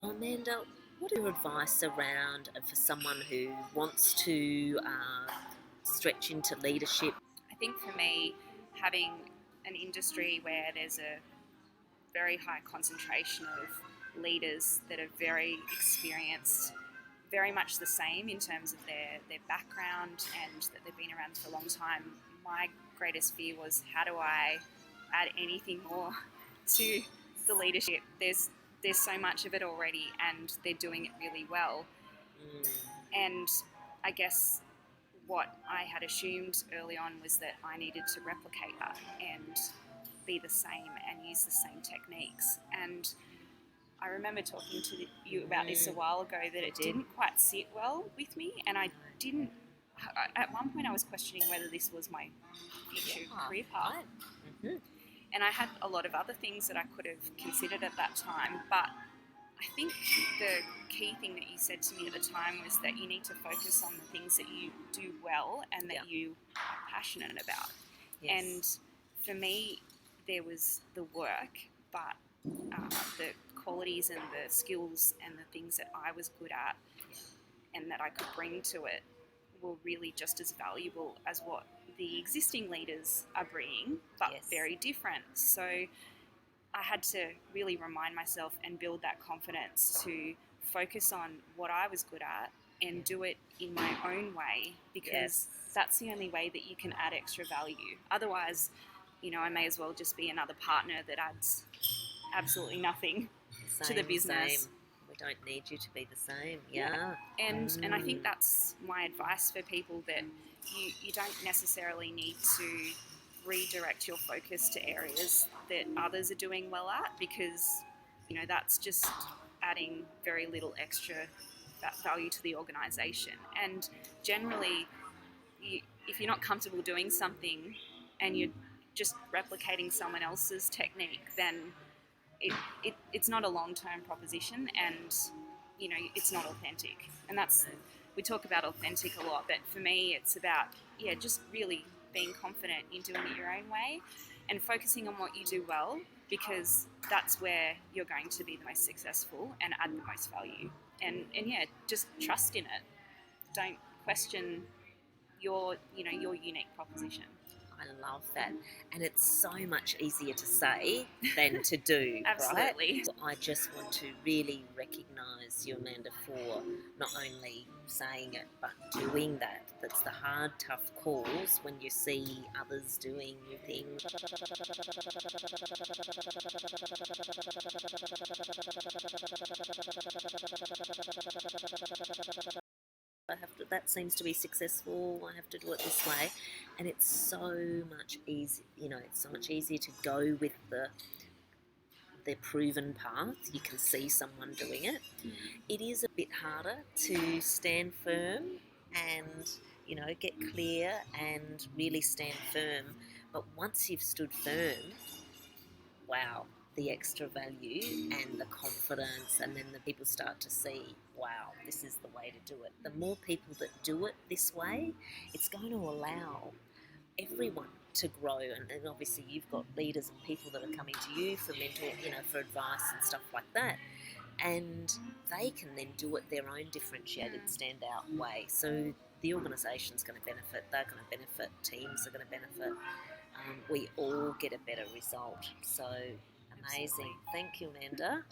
Amanda, what are your advice around for someone who wants to stretch into leadership? I think for me, having an industry where there's a very high concentration of leaders that are very experienced, very much the same in terms of their background and that they've been around for a long time. My greatest fear was, how do I add anything more to the leadership? There's so much of it already and they're doing it really well. Mm, And I guess what I had assumed early on was that I needed to replicate that and be the same and use the same techniques. And I remember talking to you about this a while ago, that it didn't quite sit well with me, and I didn't. At one point, I was questioning whether this was my future career path, right. Mm-hmm. and I had a lot of other things that I could have considered at that time. But I think the key thing that you said to me at the time was that you need to focus on the things that you do well and that you are passionate about. Yes. And for me, there was the work, but the qualities and the skills and the things that I was good at and that I could bring to it were really just as valuable as what the existing leaders are bringing, but very different. So I had to really remind myself and build that confidence to focus on what I was good at and do it in my own way, because that's the only way that you can add extra value. Otherwise, I may as well just be another partner that adds absolutely nothing to the business. Same. We don't need you to be the same. Yeah. And I think that's my advice for people, that you don't necessarily need to redirect your focus to areas that others are doing well at, because that's just adding very little extra value to the organization. And generally, if you're not comfortable doing something and you're just replicating someone else's technique, then it's not a long-term proposition, and it's not authentic. And we talk about authentic a lot, but for me it's about just really being confident in doing it your own way and focusing on what you do well, because that's where you're going to be the most successful and add the most value. And just trust in it. Don't question your unique proposition. I love that. And it's so much easier to say than to do. Absolutely. Right? So I just want to really recognise you, Amanda, for not only saying it but doing that. That's the hard, tough calls when you see others doing things. That seems to be successful. I have to do it this way, and it's so much easy. It's so much easier to go with the proven path. You can see someone doing it. It is a bit harder to stand firm and get clear and really stand firm. But once you've stood firm, wow, the extra value and the confidence, and then the people start to see, wow, this is the way to do it. The more people that do it this way, it's going to allow everyone to grow. And then obviously you've got leaders and people that are coming to you for mentor, for advice and stuff like that. And they can then do it their own differentiated, standout way. So the organisation's going to benefit, they're going to benefit, teams are going to benefit. We all get a better result. So amazing. Thank you, Amanda.